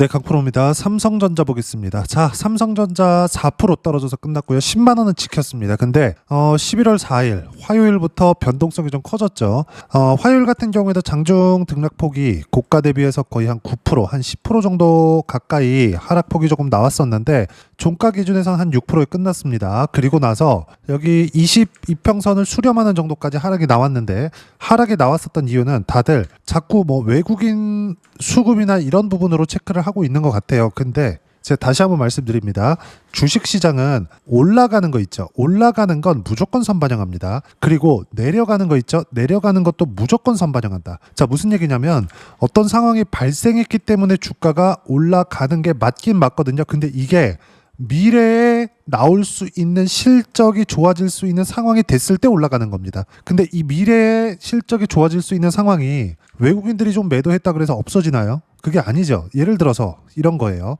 네, 강프로입니다. 삼성전자 보겠습니다. 자, 삼성전자 4% 떨어져서 끝났고요. 10만 원은 지켰습니다. 근데 11월 4일 화요일부터 변동성이 좀 커졌죠. 화요일 같은 경우에도 장중 등락폭이 고가 대비해서 거의 한 9%, 한 10% 정도 가까이 하락폭이 조금 나왔었는데 종가 기준에서는 한 6%에 끝났습니다. 그리고 나서 여기 22평선을 수렴하는 정도까지 하락이 나왔는데, 하락이 나왔었던 이유는 다들 자꾸 뭐 외국인 수급이나 이런 부분으로 체크를 하고 있는 것 같아요. 근데 제가 다시 한번 말씀드립니다. 주식시장은 올라가는 거 있죠. 올라가는 건 무조건 선반영합니다. 그리고 내려가는 거 있죠. 내려가는 것도 무조건 선반영한다. 자, 무슨 얘기냐면 어떤 상황이 발생했기 때문에 주가가 올라가는 게 맞긴 맞거든요. 근데 이게 미래에 나올 수 있는 실적이 좋아질 수 있는 상황이 됐을 때 올라가는 겁니다. 근데 이 미래에 실적이 좋아질 수 있는 상황이 외국인들이 좀 매도했다 그래서 없어지나요? 그게 아니죠. 예를 들어서 이런 거예요.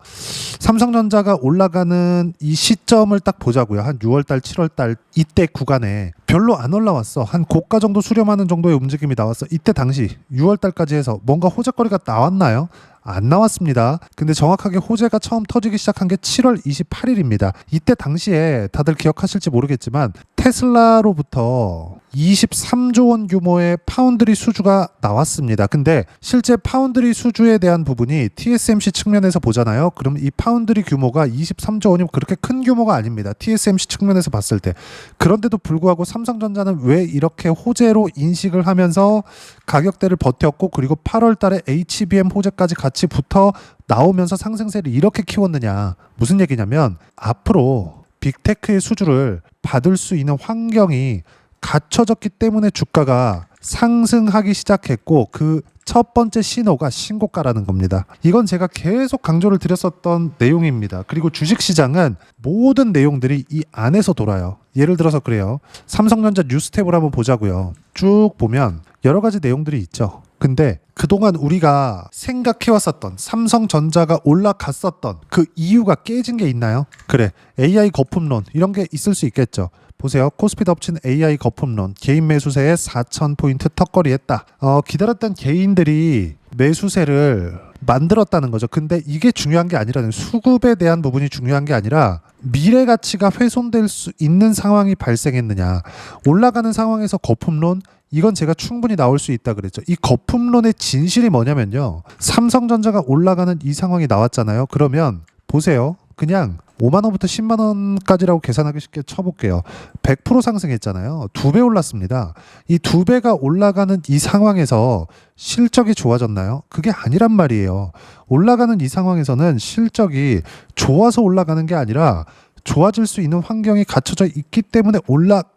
삼성전자가 올라가는 이 시점을 딱 보자고요. 한 6월달, 7월달 이때 구간에 별로 안 올라왔어. 한 고가 정도 수렴하는 정도의 움직임이 나왔어. 이때 당시 6월달까지 해서 뭔가 호재거리가 나왔나요? 안 나왔습니다. 근데 정확하게 호재가 처음 터지기 시작한 게 7월 28일입니다. 이때 당시에 다들 기억하실지 모르겠지만 테슬라로부터 23조 원 규모의 파운드리 수주가 나왔습니다. 근데 실제 파운드리 수주에 대한 부분이 TSMC 측면에서 보잖아요. 그럼 이 파운드리 규모가 23조 원이면 그렇게 큰 규모가 아닙니다. TSMC 측면에서 봤을 때. 그런데도 불구하고 삼성전자는 왜 이렇게 호재로 인식을 하면서 가격대를 버텼고, 그리고 8월 달에 HBM 호재까지 같이 붙어 나오면서 상승세를 이렇게 키웠느냐. 무슨 얘기냐면 앞으로 빅테크의 수주를 받을 수 있는 환경이 갖춰졌기 때문에 주가가 상승하기 시작했고, 그 첫 번째 신호가 신고가라는 겁니다. 이건 제가 계속 강조를 드렸었던 내용입니다. 그리고 주식시장은 모든 내용들이 이 안에서 돌아요. 예를 들어서 그래요. 삼성전자 뉴스탭을 한번 보자고요. 쭉 보면 여러 가지 내용들이 있죠. 근데 그동안 우리가 생각해왔었던 삼성전자가 올라갔었던 그 이유가 깨진 게 있나요? 그래, AI 거품론 이런 게 있을 수 있겠죠. 보세요. 코스피 덮친 AI 거품론, 개인 매수세에 4,000포인트 턱걸이 했다. 기다렸던 개인들이 매수세를 만들었다는 거죠. 근데 이게 중요한 게 아니라는, 수급에 대한 부분이 중요한 게 아니라 미래 가치가 훼손될 수 있는 상황이 발생했느냐. 올라가는 상황에서 거품론, 이건 제가 충분히 나올 수 있다 그랬죠. 이 거품론의 진실이 뭐냐면요. 삼성전자가 올라가는 이 상황이 나왔잖아요. 그러면 보세요. 그냥 5만 원부터 10만 원까지라고 계산하기 쉽게 쳐볼게요. 100% 상승했잖아요. 2배 올랐습니다. 이 2배가 올라가는 이 상황에서 실적이 좋아졌나요? 그게 아니란 말이에요. 올라가는 이 상황에서는 실적이 좋아서 올라가는 게 아니라 좋아질 수 있는 환경이 갖춰져 있기 때문에 올라가는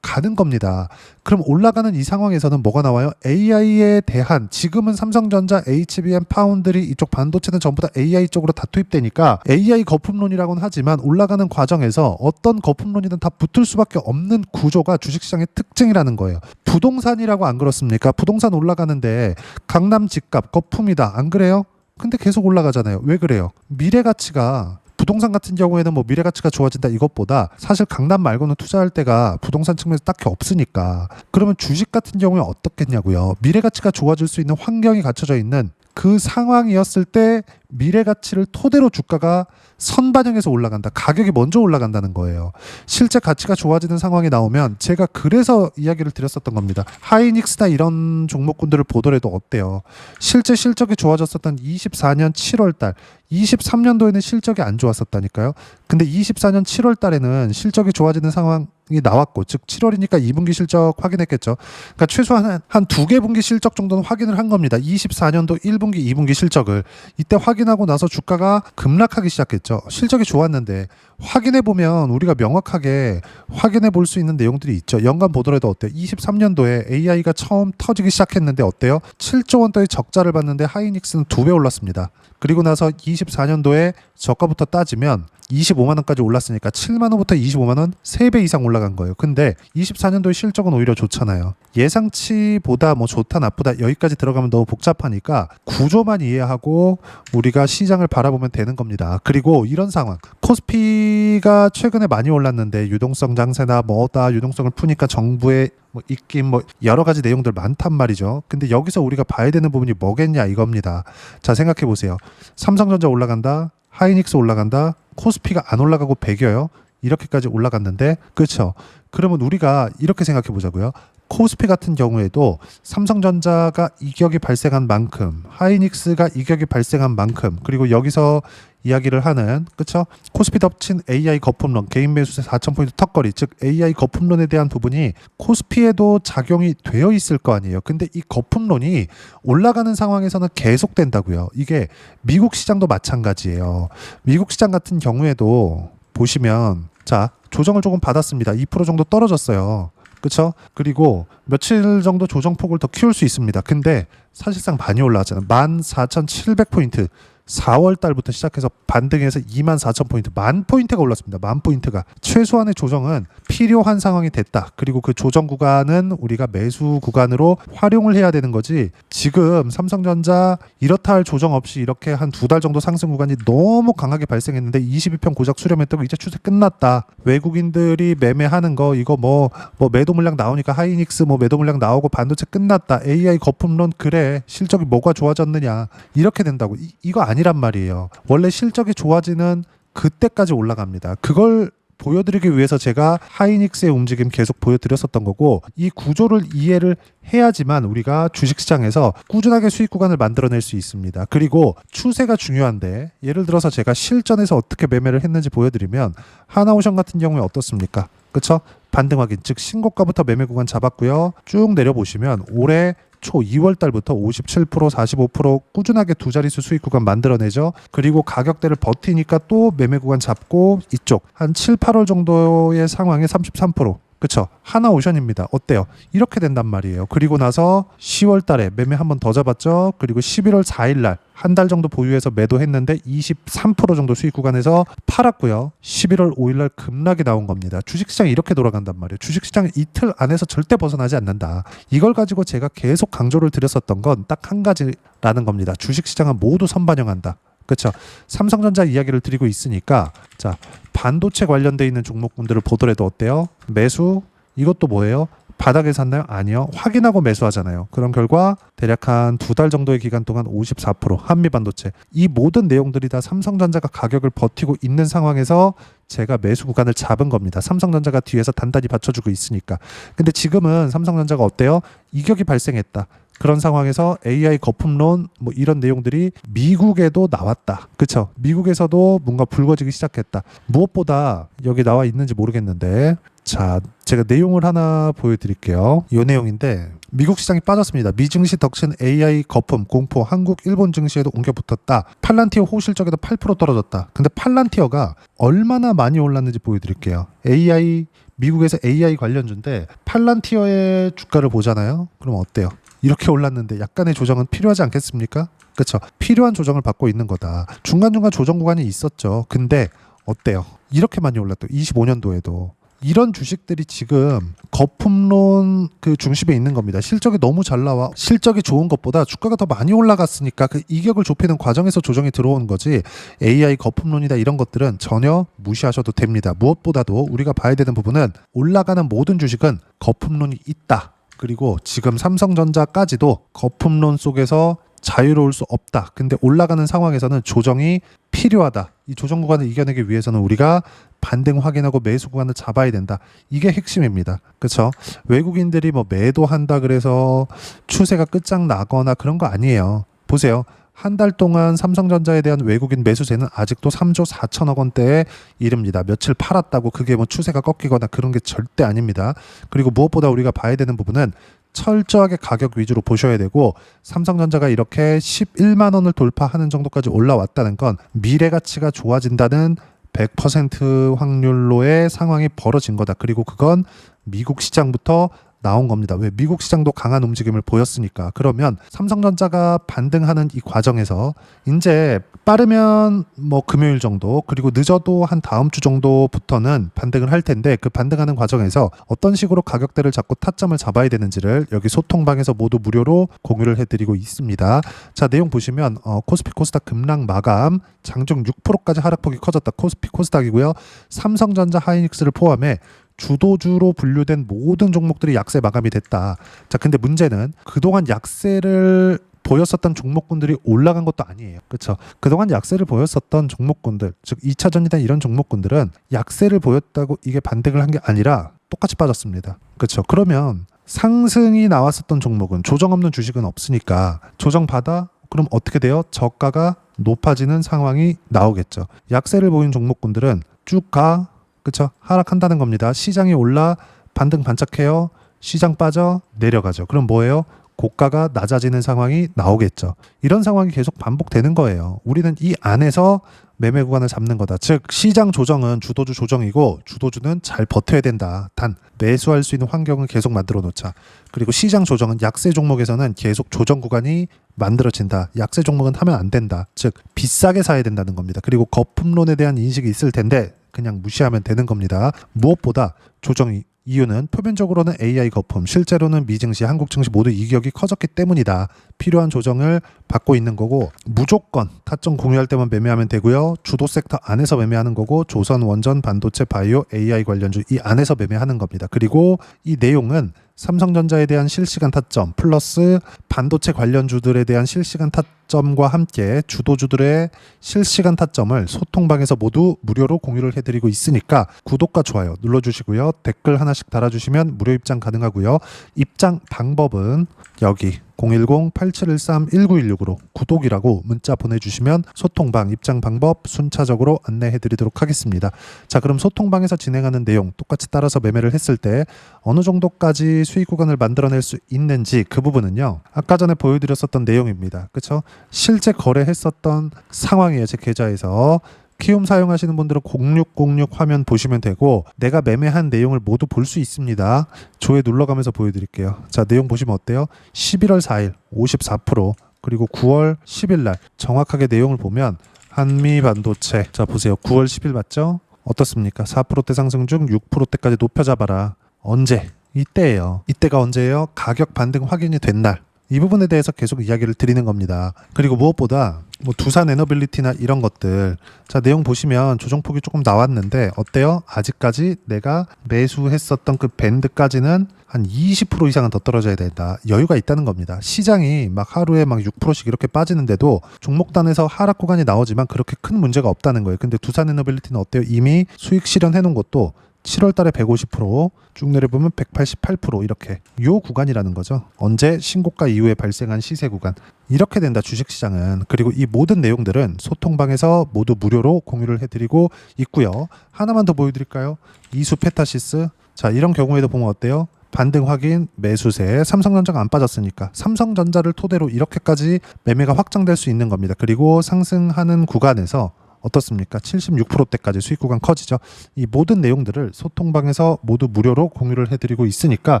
겁니다. 그럼 올라가는 이 상황에서는 뭐가 나와요? AI에 대한, 지금은 삼성전자, HBM, 파운드리 이쪽 반도체는 전부 다 AI 쪽으로 다 투입되니까 AI 거품론이라고는 하지만 올라가는 과정에서 어떤 거품론이든 다 붙을 수밖에 없는 구조가 주식시장의 특징이라는 거예요. 부동산이라고 안 그렇습니까? 부동산 올라가는데 강남 집값 거품이다, 안 그래요? 근데 계속 올라가잖아요. 왜 그래요? 미래 가치가, 부동산 같은 경우에는 뭐 미래 가치가 좋아진다 이것보다 사실 강남 말고는 투자할 때가 부동산 측면에서 딱히 없으니까. 그러면 주식 같은 경우에 어떻겠냐고요. 미래 가치가 좋아질 수 있는 환경이 갖춰져 있는 그 상황이었을 때 미래 가치를 토대로 주가가 선반영해서 올라간다. 가격이 먼저 올라간다는 거예요. 실제 가치가 좋아지는 상황이 나오면, 제가 그래서 이야기를 드렸었던 겁니다. 하이닉스나 이런 종목군들을 보더라도 어때요? 실제 실적이 좋아졌었던 24년 7월 달, 23년도에는 실적이 안 좋았었다니까요. 근데 24년 7월 달에는 실적이 좋아지는 상황이 나왔고, 즉 7월이니까 2분기 실적 확인했겠죠. 그러니까 최소한 한 2개 분기 실적 정도는 확인을 한 겁니다. 24년도 1분기, 2분기 실적을 이때 확인하고 나서 주가가 급락하기 시작했죠. 실적이 좋았는데 확인해 보면 우리가 명확하게 확인해 볼 수 있는 내용들이 있죠. 연간 보더라도 어때요? 23년도에 AI가 처음 터지기 시작했는데 어때요? 7조 원대의 적자를 봤는데 하이닉스는 2배 올랐습니다. 그리고 나서 24년도에 저가부터 따지면 25만 원까지 올랐으니까 7만 원부터 25만 원 3배 이상 올라간 거예요. 근데 24년도의 실적은 오히려 좋잖아요. 예상치보다 뭐 좋다 나쁘다 여기까지 들어가면 너무 복잡하니까 구조만 이해하고 우리가 시장을 바라보면 되는 겁니다. 그리고 이런 상황, 코스피가 최근에 많이 올랐는데 유동성 장세나 뭐다 유동성을 푸니까 정부의 뭐 입김 뭐 여러 가지 내용들 많단 말이죠. 근데 여기서 우리가 봐야 되는 부분이 뭐겠냐 이겁니다. 자, 생각해 보세요. 삼성전자 올라간다, 하이닉스 올라간다, 코스피가 안 올라가고 배겨요. 이렇게까지 올라갔는데, 그렇죠? 그러면 우리가 이렇게 생각해 보자고요. 코스피 같은 경우에도 삼성전자가 이격이 발생한 만큼, 하이닉스가 이격이 발생한 만큼, 그리고 여기서 이야기를 하는, 그쵸? 코스피 덮친 AI 거품론, 개인 매수세 4,000포인트 턱걸이, 즉 AI 거품론에 대한 부분이 코스피에도 작용이 되어 있을 거 아니에요. 근데 이 거품론이 올라가는 상황에서는 계속된다고요. 이게 미국 시장도 마찬가지예요. 미국 시장 같은 경우에도 보시면, 자, 조정을 조금 받았습니다. 2% 정도 떨어졌어요. 그쵸? 그리고 며칠 정도 조정폭을 더 키울 수 있습니다. 근데 사실상 많이 올라왔잖아요. 14,700포인트. 4월 달부터 시작해서 반등해서 24,000포인트, 10,000포인트가 올랐습니다. 10,000포인트가. 최소한의 조정은 필요한 상황이 됐다. 그리고 그 조정 구간은 우리가 매수 구간으로 활용을 해야 되는 거지. 지금 삼성전자 이렇다 할 조정 없이 이렇게 한 2달 정도 상승 구간이 너무 강하게 발생했는데 22평 고작 수렴했다고 이제 추세 끝났다. 외국인들이 매매하는 거 이거 뭐 매도 물량 나오니까 하이닉스 뭐 매도 물량 나오고 반도체 끝났다. AI 거품론 그래. 실적이 뭐가 좋아졌느냐. 이렇게 된다고. 이거 아니란 말이에요. 원래 실적이 좋아지는 그때까지 올라갑니다. 그걸 보여드리기 위해서 제가 하이닉스의 움직임 계속 보여드렸었던 거고, 이 구조를 이해를 해야지만 우리가 주식시장에서 꾸준하게 수익 구간을 만들어낼 수 있습니다. 그리고 추세가 중요한데, 예를 들어서 제가 실전에서 어떻게 매매를 했는지 보여드리면, 하나오션 같은 경우에 어떻습니까? 그쵸? 반등 확인, 즉 신고가부터 매매 구간 잡았고요. 쭉 내려보시면 올해 초 2월 달부터 57%, 45% 꾸준하게 두 자릿수 수익 구간 만들어내죠. 그리고 가격대를 버티니까 또 매매 구간 잡고 이쪽 한 7, 8월 정도의 상황에 33%. 그쵸? 하나오션입니다. 어때요? 이렇게 된단 말이에요. 그리고 나서 10월 달에 매매 한 번 더 잡았죠. 그리고 11월 4일 날 한 달 정도 보유해서 매도했는데 23% 정도 수익 구간에서 팔았고요. 11월 5일 날 급락이 나온 겁니다. 주식시장이 이렇게 돌아간단 말이에요. 주식시장은 이틀 안에서 절대 벗어나지 않는다. 이걸 가지고 제가 계속 강조를 드렸었던 건 딱 한 가지라는 겁니다. 주식시장은 모두 선반영한다. 그렇죠. 삼성전자 이야기를 드리고 있으니까, 자, 반도체 관련돼 있는 종목군들을 보더라도 어때요? 매수, 이것도 뭐예요? 바닥에 샀나요? 아니요. 확인하고 매수하잖아요. 그런 결과 대략 한 2달 정도의 기간 동안 54%, 한미반도체. 이 모든 내용들이 다 삼성전자가 가격을 버티고 있는 상황에서 제가 매수 구간을 잡은 겁니다. 삼성전자가 뒤에서 단단히 받쳐주고 있으니까. 근데 지금은 삼성전자가 어때요? 이격이 발생했다. 그런 상황에서 AI 거품론 뭐 이런 내용들이 미국에도 나왔다. 그쵸? 미국에서도 뭔가 불거지기 시작했다. 무엇보다 여기 나와 있는지 모르겠는데, 자, 제가 내용을 하나 보여드릴게요. 이 내용인데, 미국 시장이 빠졌습니다. 미 증시 덕친 AI 거품 공포 한국 일본 증시에도 옮겨 붙었다. 팔란티어 호실적에도 8% 떨어졌다. 근데 팔란티어가 얼마나 많이 올랐는지 보여드릴게요. AI 미국에서 AI 관련주인데 팔란티어의 주가를 보잖아요. 그럼 어때요? 이렇게 올랐는데 약간의 조정은 필요하지 않겠습니까? 그렇죠. 필요한 조정을 받고 있는 거다. 중간중간 조정 구간이 있었죠. 근데 어때요? 이렇게 많이 올랐다. 25년도에도. 이런 주식들이 지금 거품론 그 중심에 있는 겁니다. 실적이 너무 잘 나와. 실적이 좋은 것보다 주가가 더 많이 올라갔으니까 그 이격을 좁히는 과정에서 조정이 들어오는 거지, AI 거품론이다 이런 것들은 전혀 무시하셔도 됩니다. 무엇보다도 우리가 봐야 되는 부분은 올라가는 모든 주식은 거품론이 있다. 그리고 지금 삼성전자까지도 거품론 속에서 자유로울 수 없다. 근데 올라가는 상황에서는 조정이 필요하다. 이 조정 구간을 이겨내기 위해서는 우리가 반등 확인하고 매수 구간을 잡아야 된다. 이게 핵심입니다. 그렇죠? 외국인들이 뭐 매도한다 그래서 추세가 끝장나거나 그런 거 아니에요. 보세요. 한 달 동안 삼성전자에 대한 외국인 매수세는 아직도 3조 4천억 원대에 이릅니다. 며칠 팔았다고 그게 뭐 추세가 꺾이거나 그런 게 절대 아닙니다. 그리고 무엇보다 우리가 봐야 되는 부분은 철저하게 가격 위주로 보셔야 되고, 삼성전자가 이렇게 11만 원을 돌파하는 정도까지 올라왔다는 건 미래 가치가 좋아진다는 100% 확률로의 상황이 벌어진 거다. 그리고 그건 미국 시장부터 나온 겁니다. 왜? 미국 시장도 강한 움직임을 보였으니까. 그러면 삼성전자가 반등하는 이 과정에서 이제 빠르면 뭐 금요일 정도, 그리고 늦어도 한 다음 주 정도부터는 반등을 할 텐데, 그 반등하는 과정에서 어떤 식으로 가격대를 잡고 타점을 잡아야 되는지를 여기 소통방에서 모두 무료로 공유를 해드리고 있습니다. 자, 내용 보시면 코스피 코스닥 급락 마감, 장중 6%까지 하락폭이 커졌다. 코스피 코스닥이고요. 삼성전자 하이닉스를 포함해 주도주로 분류된 모든 종목들이 약세 마감이 됐다. 자, 근데 문제는 그동안 약세를 보였었던 종목군들이 올라간 것도 아니에요. 그렇죠? 그동안 약세를 보였었던 종목군들, 즉 2차 전지단 이런 종목군들은 약세를 보였다고 이게 반등을 한 게 아니라 똑같이 빠졌습니다. 그렇죠? 그러면 상승이 나왔었던 종목은, 조정 없는 주식은 없으니까 조정 받아? 그럼 어떻게 돼요? 저가가 높아지는 상황이 나오겠죠. 약세를 보인 종목군들은 쭉 가, 그렇죠? 하락한다는 겁니다. 시장이 올라 반등 반짝해요. 시장 빠져 내려가죠. 그럼 뭐예요? 고가가 낮아지는 상황이 나오겠죠. 이런 상황이 계속 반복되는 거예요. 우리는 이 안에서 매매 구간을 잡는 거다. 즉 시장 조정은 주도주 조정이고 주도주는 잘 버텨야 된다. 단 매수할 수 있는 환경을 계속 만들어 놓자. 그리고 시장 조정은 약세 종목에서는 계속 조정 구간이 만들어진다. 약세 종목은 하면 안 된다. 즉 비싸게 사야 된다는 겁니다. 그리고 거품론에 대한 인식이 있을 텐데 그냥 무시하면 되는 겁니다. 무엇보다 조정이 이유는 표면적으로는 AI 거품, 실제로는 미증시, 한국 증시 모두 이격이 커졌기 때문이다. 필요한 조정을 받고 있는 거고, 무조건 타점 공유할 때만 매매하면 되고요. 주도 섹터 안에서 매매하는 거고, 조선, 원전, 반도체, 바이오, AI 관련주 이 안에서 매매하는 겁니다. 그리고 이 내용은 삼성전자에 대한 실시간 타점 플러스 반도체 관련주들에 대한 실시간 타점과 함께 주도주들의 실시간 타점을 소통방에서 모두 무료로 공유를 해드리고 있으니까 구독과 좋아요 눌러주시고요. 댓글 하나씩 달아주시면 무료 입장 가능하고요. 입장 방법은 여기 010-8713-1916으로 구독이라고 문자 보내주시면 소통방 입장 방법 순차적으로 안내해드리도록 하겠습니다. 자, 그럼 소통방에서 진행하는 내용 똑같이 따라서 매매를 했을 때 어느 정도까지 수익 구간을 만들어낼 수 있는지 그 부분은요, 아까 전에 보여드렸었던 내용입니다. 그렇죠? 실제 거래했었던 상황이에요. 제 계좌에서 키움 사용하시는 분들은 0606 화면 보시면 되고, 내가 매매한 내용을 모두 볼 수 있습니다. 조회 눌러가면서 보여드릴게요. 자, 내용 보시면 어때요? 11월 4일 54%, 그리고 9월 10일 날 정확하게 내용을 보면 한미반도체, 자 보세요. 9월 10일 맞죠? 어떻습니까? 4%대 상승 중 6%대까지 높여잡아라. 언제? 이때예요. 이때가 언제예요? 가격 반등 확인이 된 날. 이 부분에 대해서 계속 이야기를 드리는 겁니다. 그리고 무엇보다 뭐 두산 에너빌리티나 이런 것들, 자 내용 보시면 조정폭이 조금 나왔는데 어때요? 아직까지 내가 매수했었던 그 밴드까지는 한 20% 이상은 더 떨어져야 된다. 여유가 있다는 겁니다. 시장이 막 하루에 막 6%씩 이렇게 빠지는데도 종목단에서 하락 구간이 나오지만 그렇게 큰 문제가 없다는 거예요. 근데 두산 에너빌리티는 어때요? 이미 수익 실현해 놓은 것도 7월 달에 150%, 쭉 내려보면 188% 이렇게 요 구간이라는 거죠. 언제? 신고가 이후에 발생한 시세 구간. 이렇게 된다, 주식시장은. 그리고 이 모든 내용들은 소통방에서 모두 무료로 공유를 해드리고 있고요. 하나만 더 보여드릴까요? 이수 페타시스. 자, 이런 경우에도 보면 어때요? 반등 확인, 매수세. 삼성전자가 안 빠졌으니까 삼성전자를 토대로 이렇게까지 매매가 확장될 수 있는 겁니다. 그리고 상승하는 구간에서 어떻습니까? 76%대까지 수익 구간 커지죠. 이 모든 내용들을 소통방에서 모두 무료로 공유를 해드리고 있으니까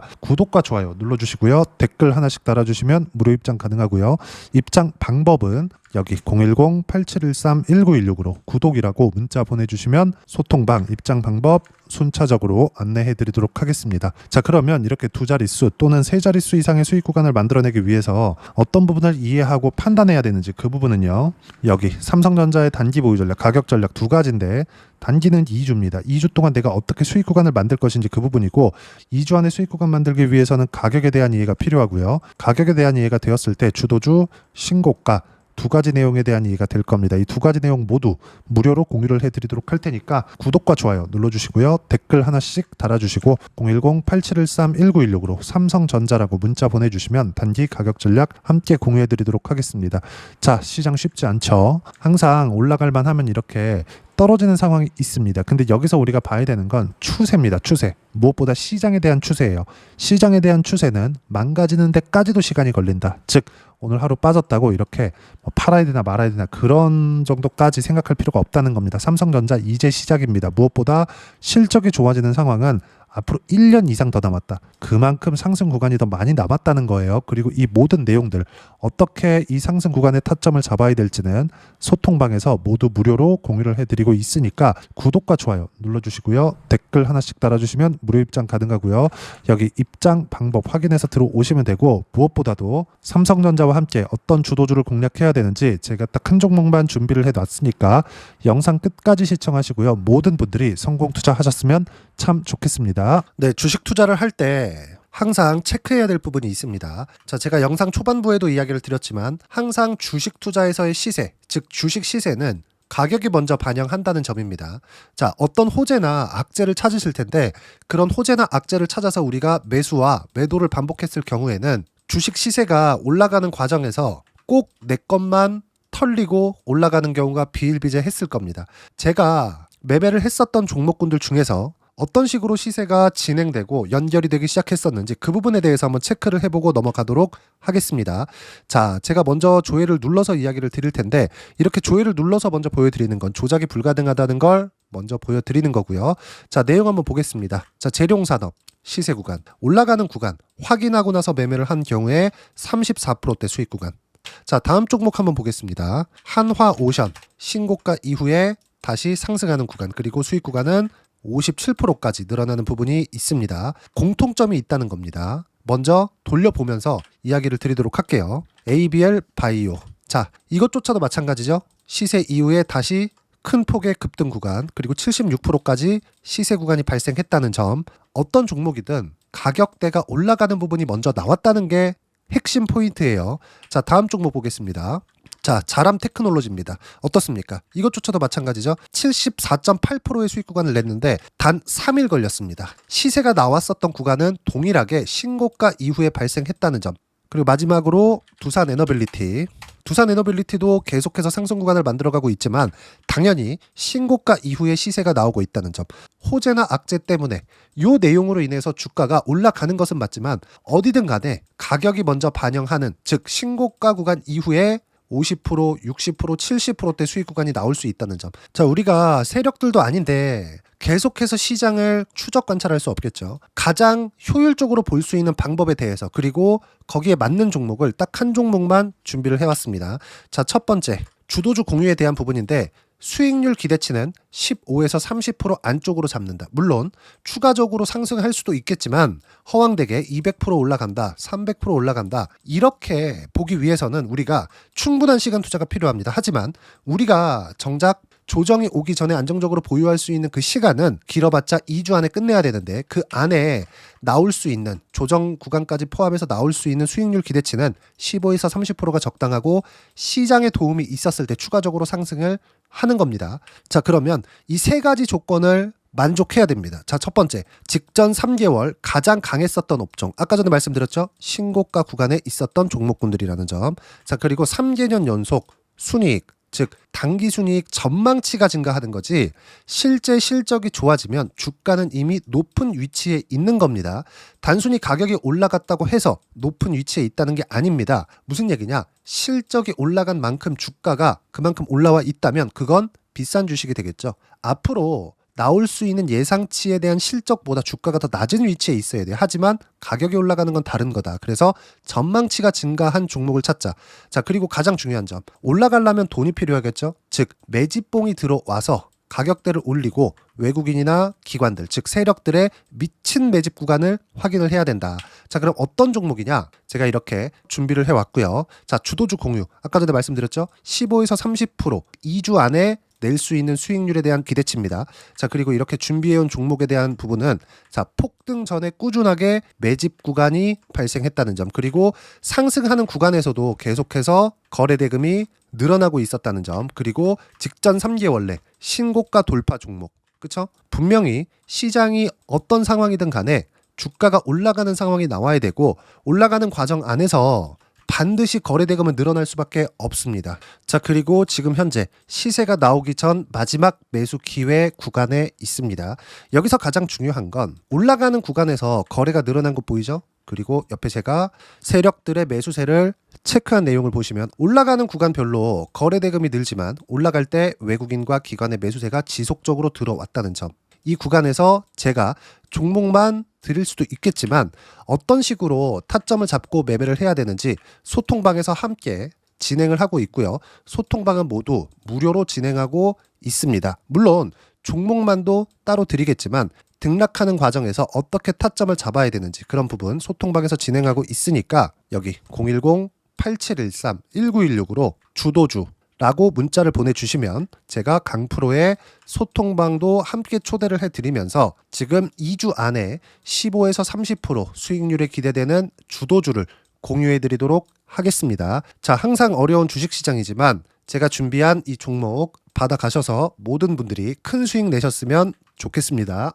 구독과 좋아요 눌러주시고요. 댓글 하나씩 달아주시면 무료 입장 가능하고요. 입장 방법은 여기 010-8713-1916으로 구독이라고 문자 보내주시면 소통방 입장 방법 순차적으로 안내해드리도록 하겠습니다. 자, 그러면 이렇게 두 자릿수 또는 세 자릿수 이상의 수익 구간을 만들어내기 위해서 어떤 부분을 이해하고 판단해야 되는지 그 부분은요, 여기 삼성전자의 단기 보유 전략, 가격 전략 두 가지인데 단기는 2주입니다. 2주 동안 내가 어떻게 수익 구간을 만들 것인지 그 부분이고, 2주 안에 수익 구간 만들기 위해서는 가격에 대한 이해가 필요하고요. 가격에 대한 이해가 되었을 때 주도주, 신고가 두 가지 내용에 대한 이해가 될 겁니다. 이 두 가지 내용 모두 무료로 공유를 해드리도록 할 테니까 구독과 좋아요 눌러주시고요. 댓글 하나씩 달아주시고 010-8713-1916으로 삼성전자라고 문자 보내주시면 단기 가격 전략 함께 공유해드리도록 하겠습니다. 자, 시장 쉽지 않죠. 항상 올라갈만 하면 이렇게 떨어지는 상황이 있습니다. 근데 여기서 우리가 봐야 되는 건 추세입니다. 추세. 무엇보다 시장에 대한 추세예요. 시장에 대한 추세는 망가지는 데까지도 시간이 걸린다. 즉 오늘 하루 빠졌다고 이렇게 팔아야 되나 말아야 되나 그런 정도까지 생각할 필요가 없다는 겁니다. 삼성전자 이제 시작입니다. 무엇보다 실적이 좋아지는 상황은 앞으로 1년 이상 더 남았다. 그만큼 상승 구간이 더 많이 남았다는 거예요. 그리고 이 모든 내용들 어떻게 이 상승 구간의 타점을 잡아야 될지는 소통방에서 모두 무료로 공유를 해드리고 있으니까 구독과 좋아요 눌러주시고요. 댓글 하나씩 달아주시면 무료 입장 가능하고요. 여기 입장 방법 확인해서 들어오시면 되고, 무엇보다도 삼성전자와 함께 어떤 주도주를 공략해야 되는지 제가 딱 한 종목만 준비를 해놨으니까 영상 끝까지 시청하시고요. 모든 분들이 성공 투자하셨으면 참 좋겠습니다. 네, 주식 투자를 할 때 항상 체크해야 될 부분이 있습니다. 자, 제가 영상 초반부에도 이야기를 드렸지만 항상 주식 투자에서의 시세, 즉 주식 시세는 가격이 먼저 반영한다는 점입니다. 자, 어떤 호재나 악재를 찾으실 텐데 그런 호재나 악재를 찾아서 우리가 매수와 매도를 반복했을 경우에는 주식 시세가 올라가는 과정에서 꼭 내 것만 털리고 올라가는 경우가 비일비재했을 겁니다. 제가 매매를 했었던 종목군들 중에서 어떤 식으로 시세가 진행되고 연결이 되기 시작했었는지 그 부분에 대해서 한번 체크를 해보고 넘어가도록 하겠습니다. 자, 제가 먼저 조회를 눌러서 이야기를 드릴 텐데 이렇게 조회를 눌러서 먼저 보여드리는 건 조작이 불가능하다는 걸 먼저 보여드리는 거고요. 자, 내용 한번 보겠습니다. 자, 재룡산업 시세 구간, 올라가는 구간 확인하고 나서 매매를 한 경우에 34%대 수익 구간. 자, 다음 종목 한번 보겠습니다. 한화오션 신고가 이후에 다시 상승하는 구간, 그리고 수익 구간은 57%까지 늘어나는 부분이 있습니다. 공통점이 있다는 겁니다. 먼저 돌려보면서 이야기를 드리도록 할게요. ABL 바이오. 자, 이것조차도 마찬가지죠. 시세 이후에 다시 큰 폭의 급등 구간, 그리고 76%까지 시세 구간이 발생했다는 점. 어떤 종목이든 가격대가 올라가는 부분이 먼저 나왔다는 게 핵심 포인트예요. 자, 다음 종목 보겠습니다. 자, 자람 테크놀로지입니다. 어떻습니까? 이것조차도 마찬가지죠. 74.8%의 수익 구간을 냈는데 단 3일 걸렸습니다. 시세가 나왔었던 구간은 동일하게 신고가 이후에 발생했다는 점. 그리고 마지막으로 두산 에너빌리티. 두산 에너빌리티도 계속해서 상승 구간을 만들어가고 있지만 당연히 신고가 이후에 시세가 나오고 있다는 점. 호재나 악재 때문에 이 내용으로 인해서 주가가 올라가는 것은 맞지만 어디든 간에 가격이 먼저 반영하는, 즉 신고가 구간 이후에 50%, 60%, 70%대 수익 구간이 나올 수 있다는 점. 자, 우리가 세력들도 아닌데 계속해서 시장을 추적 관찰할 수 없겠죠. 가장 효율적으로 볼 수 있는 방법에 대해서, 그리고 거기에 맞는 종목을 딱 한 종목만 준비를 해왔습니다. 자, 첫 번째 주도주 공유에 대한 부분인데 수익률 기대치는 15에서 30% 안쪽으로 잡는다. 물론 추가적으로 상승할 수도 있겠지만 허황되게 200% 올라간다, 300% 올라간다, 이렇게 보기 위해서는 우리가 충분한 시간 투자가 필요합니다. 하지만 우리가 정작 조정이 오기 전에 안정적으로 보유할 수 있는 그 시간은 길어봤자 2주 안에 끝내야 되는데 그 안에 나올 수 있는, 조정 구간까지 포함해서 나올 수 있는 수익률 기대치는 15에서 30%가 적당하고 시장에 도움이 있었을 때 추가적으로 상승을 하는 겁니다. 자, 그러면 이 세 가지 조건을 만족해야 됩니다. 자, 첫 번째, 직전 3개월 가장 강했었던 업종. 아까 전에 말씀드렸죠? 신고가 구간에 있었던 종목군들이라는 점. 자, 그리고 3개년 연속 순이익, 즉 단기 순이익 전망치가 증가하는 거지 실제 실적이 좋아지면 주가는 이미 높은 위치에 있는 겁니다. 단순히 가격이 올라갔다고 해서 높은 위치에 있다는 게 아닙니다. 무슨 얘기냐? 실적이 올라간 만큼 주가가 그만큼 올라와 있다면 그건 비싼 주식이 되겠죠. 앞으로 나올 수 있는 예상치에 대한 실적보다 주가가 더 낮은 위치에 있어야 돼요. 하지만 가격이 올라가는 건 다른 거다. 그래서 전망치가 증가한 종목을 찾자. 자, 그리고 가장 중요한 점. 올라가려면 돈이 필요하겠죠. 즉 매집봉이 들어와서 가격대를 올리고 외국인이나 기관들, 즉 세력들의 미친 매집 구간을 확인을 해야 된다. 자, 그럼 어떤 종목이냐? 제가 이렇게 준비를 해왔고요. 자, 주도주 공유. 아까 전에 말씀드렸죠. 15에서 30% 2주 안에 낼 수 있는 수익률에 대한 기대치입니다. 자, 그리고 이렇게 준비해온 종목에 대한 부분은 자, 폭등 전에 꾸준하게 매집 구간이 발생했다는 점, 그리고 상승하는 구간에서도 계속해서 거래 대금이 늘어나고 있었다는 점, 그리고 직전 3개월 내 신고가 돌파 종목. 그쵸? 분명히 시장이 어떤 상황이든 간에 주가가 올라가는 상황이 나와야 되고 올라가는 과정 안에서 반드시 거래 대금은 늘어날 수밖에 없습니다. 자, 그리고 지금 현재 시세가 나오기 전 마지막 매수 기회 구간에 있습니다. 여기서 가장 중요한 건 올라가는 구간에서 거래가 늘어난 거 보이죠? 그리고 옆에 제가 세력들의 매수세를 체크한 내용을 보시면 올라가는 구간별로 거래 대금이 늘지만 올라갈 때 외국인과 기관의 매수세가 지속적으로 들어왔다는 점. 이 구간에서 제가 종목만 드릴 수도 있겠지만 어떤 식으로 타점을 잡고 매매를 해야 되는지 소통방에서 함께 진행을 하고 있고요. 소통방은 모두 무료로 진행하고 있습니다. 물론 종목만도 따로 드리겠지만 등락하는 과정에서 어떻게 타점을 잡아야 되는지 그런 부분 소통방에서 진행하고 있으니까 여기 010-8713-1916으로 주도주라고 문자를 보내주시면 제가 강프로의 소통방도 함께 초대를 해드리면서 지금 2주 안에 15에서 30% 수익률이 기대되는 주도주를 공유해드리도록 하겠습니다. 자, 항상 어려운 주식시장이지만 제가 준비한 이 종목 받아가셔서 모든 분들이 큰 수익 내셨으면 좋겠습니다.